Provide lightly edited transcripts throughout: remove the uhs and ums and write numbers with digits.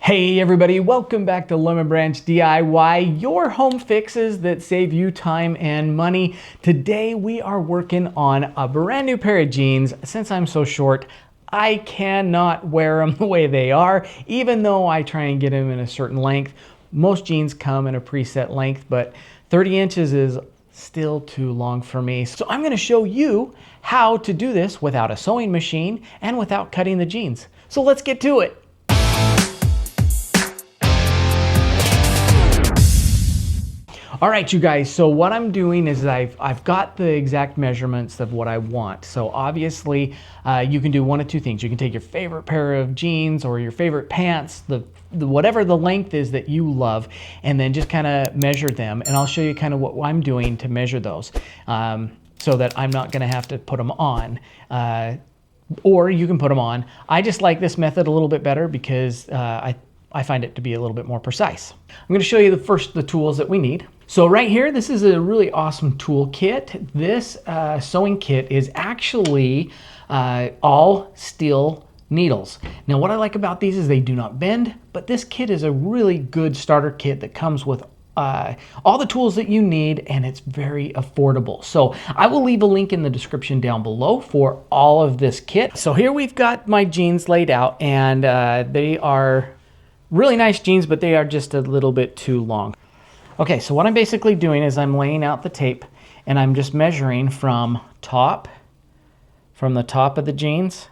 Hey everybody, welcome back to Lemon Branch DIY, your home fixes that save you time and money. Today we are working on a brand new pair of jeans. Since I'm so short, I cannot wear them the way they are, even though I try and get them in a certain length. Most jeans come in a preset length, but 30 inches is still too long for me. So I'm gonna show you how to do this without a sewing machine and without cutting the jeans. So let's get to it. All right, you guys, so what I'm doing is I've got the exact measurements of what I want. So obviously, you can do one of two things. You can take your favorite pair of jeans or your favorite pants, whatever the length is that you love, and then just kind of measure them. And I'll show you kind of what I'm doing to measure those so that I'm not gonna have to put them on. Or you can put them on. I just like this method a little bit better because I find it to be a little bit more precise. I'm going to show you the tools that we need. So right here, this is a really awesome tool kit. This sewing kit is actually all steel needles. Now what I like about these is they do not bend, but this kit is a really good starter kit that comes with all the tools that you need, and it's very affordable. So I will leave a link in the description down below for all of this kit. So here we've got my jeans laid out, and they are really nice jeans, but they are just a little bit too long. Okay, so what I'm basically doing is I'm laying out the tape and I'm just measuring from the top of the jeans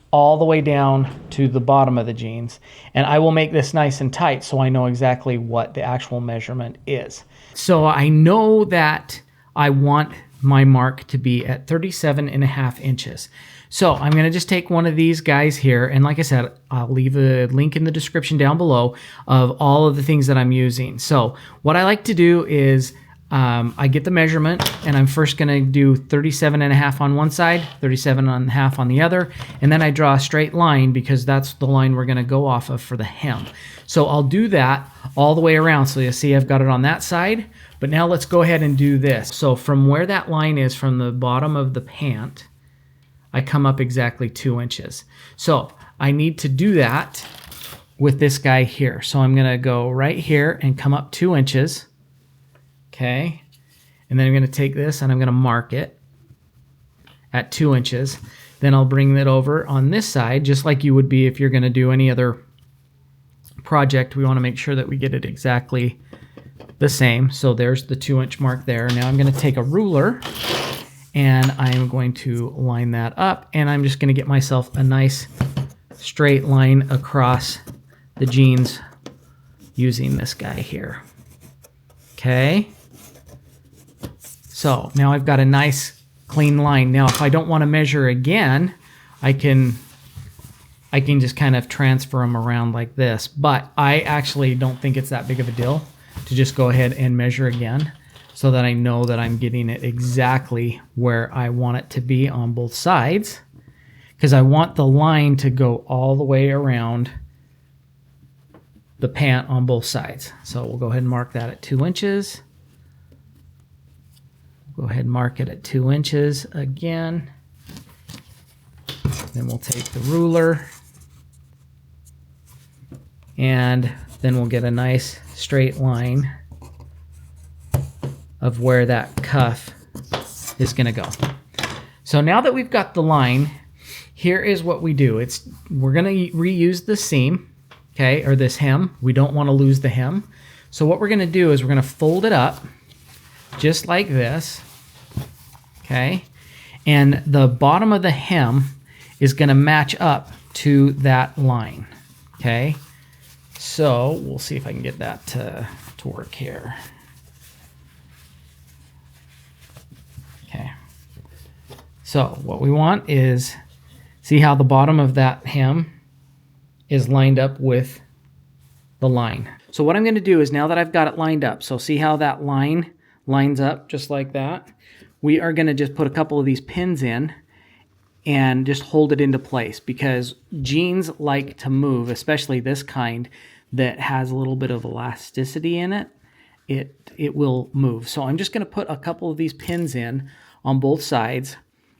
all the way down to the bottom of the jeans. And I will make this nice and tight so I know exactly what the actual measurement is. So I know that I want my mark to be at 37.5 inches. So I'm gonna just take one of these guys here, and like I said, I'll leave a link in the description down below of all of the things that I'm using. So what I like to do is I get the measurement, and I'm first gonna do 37.5 on one side, 37.5 on the other, and then I draw a straight line because that's the line we're gonna go off of for the hem. So I'll do that all the way around. So you'll see I've got it on that side, but now let's go ahead and do this. So from where that line is, from the bottom of the pant, I come up exactly 2 inches. So I need to do that with this guy here. So I'm gonna go right here and come up 2 inches, okay? And then I'm gonna take this and I'm gonna mark it at 2 inches. Then I'll bring that over on this side, just like you would be if you're gonna do any other project. We wanna make sure that we get it exactly the same. So there's the 2 inch mark there. Now I'm gonna take a ruler and I'm going to line that up, and I'm just gonna get myself a nice straight line across the jeans using this guy here. Okay. So now I've got a nice clean line. Now if I don't wanna measure again, I can just kind of transfer them around like this, but I actually don't think it's that big of a deal to just go ahead and measure again, so that I know that I'm getting it exactly where I want it to be on both sides, because I want the line to go all the way around the pant on both sides. So we'll go ahead and mark that at 2 inches. Go ahead and mark it at 2 inches again. Then we'll take the ruler, and then we'll get a nice straight line of where that cuff is gonna go. So now that we've got the line, here is what we do. We're gonna reuse the seam, okay, or this hem. We don't wanna lose the hem. So what we're gonna do is we're gonna fold it up just like this, okay? And the bottom of the hem is gonna match up to that line, okay? So we'll see if I can get that to work here. Okay, so what we want is, see how the bottom of that hem is lined up with the line. So what I'm going to do is, now that I've got it lined up, so see how that line lines up just like that? We are going to just put a couple of these pins in and just hold it into place, because jeans like to move, especially this kind that has a little bit of elasticity in it. It will move. So I'm just going to put a couple of these pins in on both sides,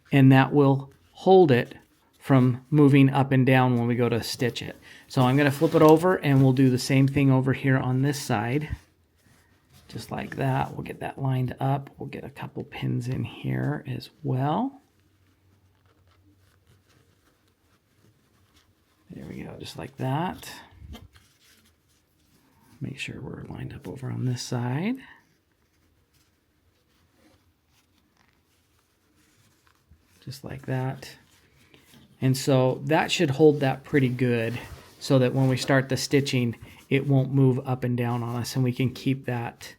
and that will hold it from moving up and down when we go to stitch it. So I'm going to flip it over and we'll do the same thing over here on this side. Just like that. We'll get that lined up. We'll get a couple pins in here as well. There we go, just like that. Make sure we're lined up over on this side. Just like that. And so that should hold that pretty good so that when we start the stitching, it won't move up and down on us and we can keep that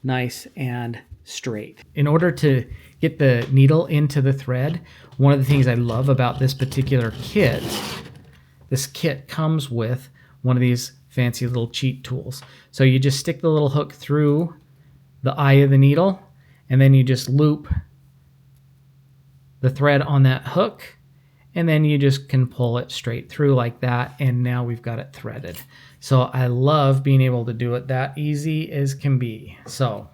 nice and straight. In order to get the needle into the thread, one of the things I love about this particular kit, this kit comes with one of these fancy little cheat tools. So you just stick the little hook through the eye of the needle and then you just loop the thread on that hook and then you just can pull it straight through like that, and now we've got it threaded. So I love being able to do it that easy as can be. So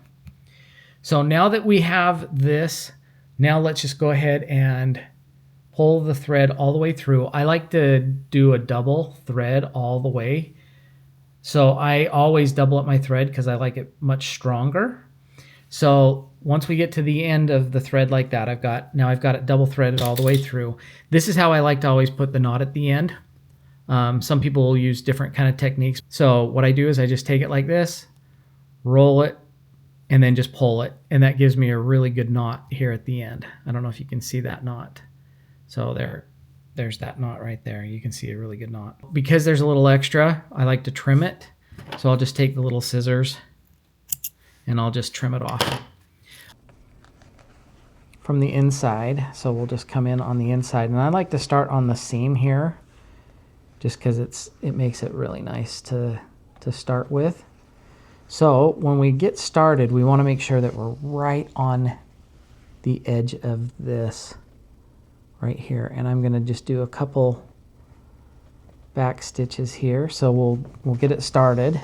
now that we have this, now let's just go ahead and pull the thread all the way through. I like to do a double thread all the way. So I always double up my thread because I like it much stronger. So once we get to the end of the thread like that, I've got it double threaded all the way through. This is how I like to always put the knot at the end. Some people will use different kind of techniques. So what I do is I just take it like this, roll it, and then just pull it. And that gives me a really good knot here at the end. I don't know if you can see that knot. So there's that knot right there. You can see a really good knot. Because there's a little extra, I like to trim it. So I'll just take the little scissors and I'll just trim it off from the inside. So we'll just come in on the inside, and I like to start on the seam here just because it makes it really nice to start with. So when we get started, we want to make sure that we're right on the edge of this right here, and I'm going to just do a couple back stitches here. So we'll get it started,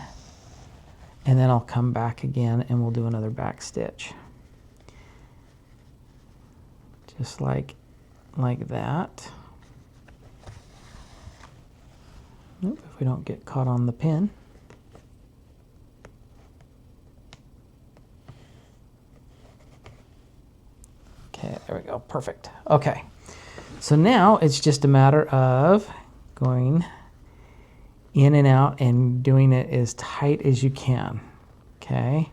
and then I'll come back again and we'll do another back stitch. Just like that. Oop, if we don't get caught on the pin. Okay, there we go, perfect. Okay, so now it's just a matter of going in and out and doing it as tight as you can, okay?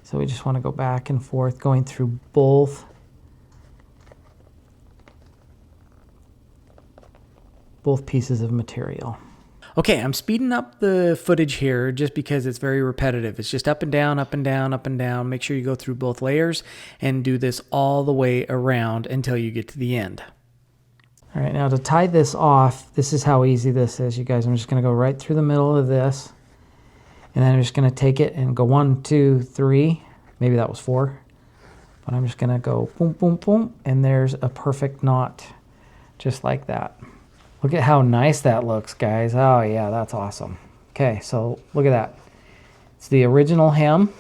So we just want to go back and forth, going through both pieces of material. Okay, I'm speeding up the footage here just because it's very repetitive. It's just up and down, up and down, up and down. Make sure you go through both layers and do this all the way around until you get to the end. All right, now to tie this off, this is how easy this is, you guys. I'm just going to go right through the middle of this, and then I'm just going to take it and go 1, 2, 3. Maybe that was 4. But I'm just going to go boom, boom, boom, and there's a perfect knot just like that. Look at how nice that looks, guys. Oh yeah, that's awesome. Okay, so look at that. It's the original hem,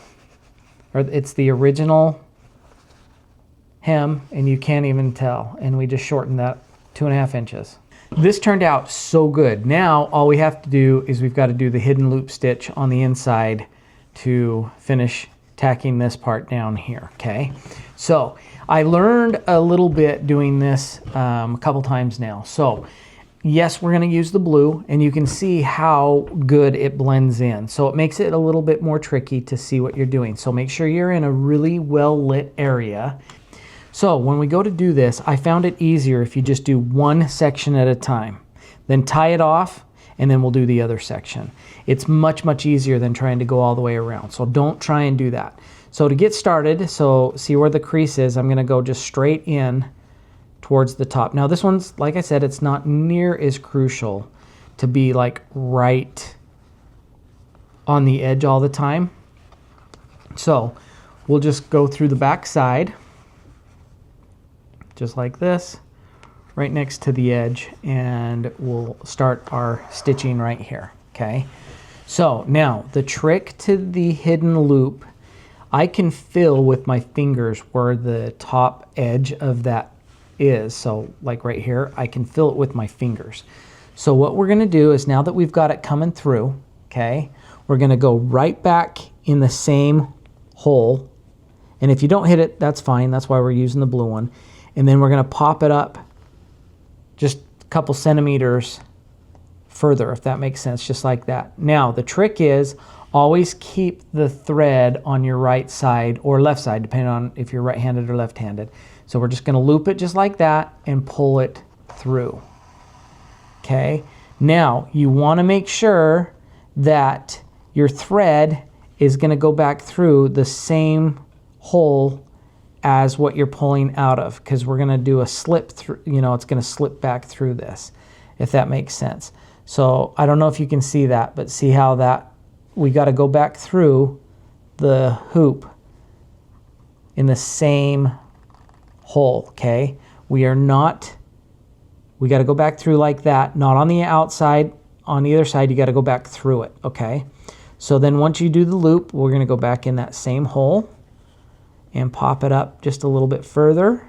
or it's the original hem, and you can't even tell. And we just shortened that 2.5 inches. This turned out so good. Now all we have to do is we've got to do the hidden loop stitch on the inside to finish tacking this part down here, okay? So I learned a little bit doing this a couple times now. So yes, we're going to use the blue, and you can see how good it blends in. So it makes it a little bit more tricky to see what you're doing. So make sure you're in a really well-lit area. So when we go to do this, I found it easier if you just do one section at a time. Then tie it off, and then we'll do the other section. It's much, much easier than trying to go all the way around. So don't try and do that. So to get started, so see where the crease is, I'm going to go just straight in towards the top. Now this one's, like I said, it's not near as crucial to be like right on the edge all the time. So we'll just go through the back side, just like this, right next to the edge, and we'll start our stitching right here, okay? So now the trick to the hidden loop, I can feel with my fingers where the top edge of that is. So like right here, I can feel it with my fingers. So what we're gonna do is, now that we've got it coming through, okay, we're gonna go right back in the same hole. And if you don't hit it, that's fine. That's why we're using the blue one. And then we're gonna pop it up just a couple centimeters further, if that makes sense, just like that. Now, the trick is always keep the thread on your right side or left side, depending on if you're right-handed or left-handed. So we're just gonna loop it just like that and pull it through. Okay, now you wanna make sure that your thread is gonna go back through the same hole as what you're pulling out of, because we're gonna do a slip through, you know, it's gonna slip back through this, if that makes sense. So I don't know if you can see that, but see how that, we gotta go back through the hoop in the same hole, okay? We gotta go back through like that, not on the outside, on either side, you gotta go back through it, okay? So then once you do the loop, we're gonna go back in that same hole and pop it up just a little bit further,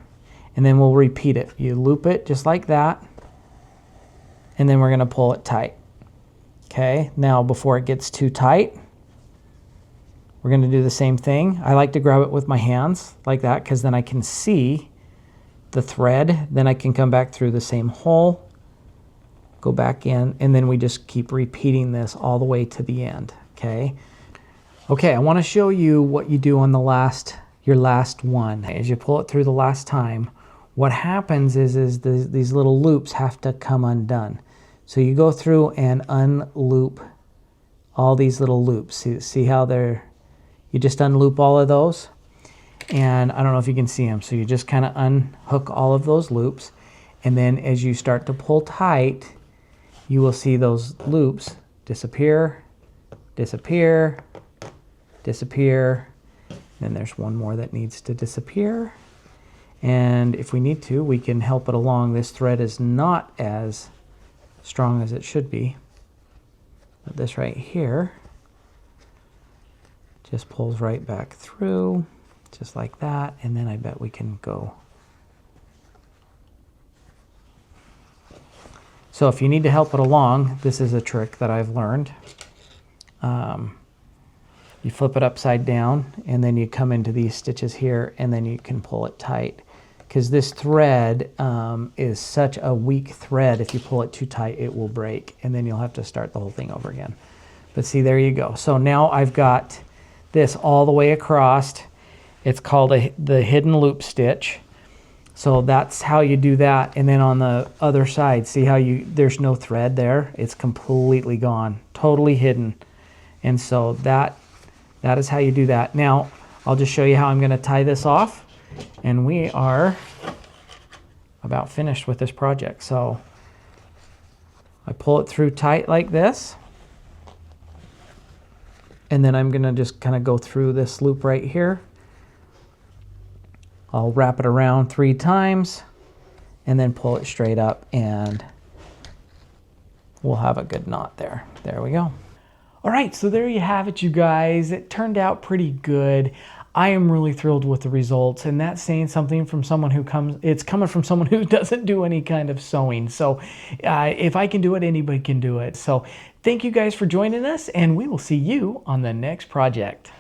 and then we'll repeat it. You loop it just like that, and then we're gonna pull it tight. Okay, now before it gets too tight, we're gonna do the same thing. I like to grab it with my hands like that, because then I can see the thread. Then I can come back through the same hole, go back in, and then we just keep repeating this all the way to the end, okay? Okay, I wanna show you what you do on your last one. As you pull it through the last time, what happens is these little loops have to come undone. So you go through and unloop all these little loops. See how you just unloop all of those? And I don't know if you can see them. So you just kind of unhook all of those loops. And then as you start to pull tight, you will see those loops disappear, disappear, disappear. Then there's one more that needs to disappear. And if we need to, we can help it along. This thread is not as strong as it should be. But this right here just pulls right back through, just like that. And then I bet we can go. So if you need to help it along, this is a trick that I've learned. You flip it upside down, and then you come into these stitches here, and then you can pull it tight. Because this thread is such a weak thread. If you pull it too tight, it will break, and then you'll have to start the whole thing over again. But see, there you go. So now I've got this all the way across. It's called the hidden loop stitch. So that's how you do that. And then on the other side, see how there's no thread there? It's completely gone, totally hidden. And so that is how you do that. Now, I'll just show you how I'm gonna tie this off, and we are about finished with this project. So I pull it through tight like this, and then I'm gonna just kind of go through this loop right here. I'll wrap it around 3 times and then pull it straight up, and we'll have a good knot there. There we go. All right, so there you have it, you guys. It turned out pretty good. I am really thrilled with the results, and that's saying something from someone it's coming from someone who doesn't do any kind of sewing. So if I can do it, anybody can do it. So thank you guys for joining us, and we will see you on the next project.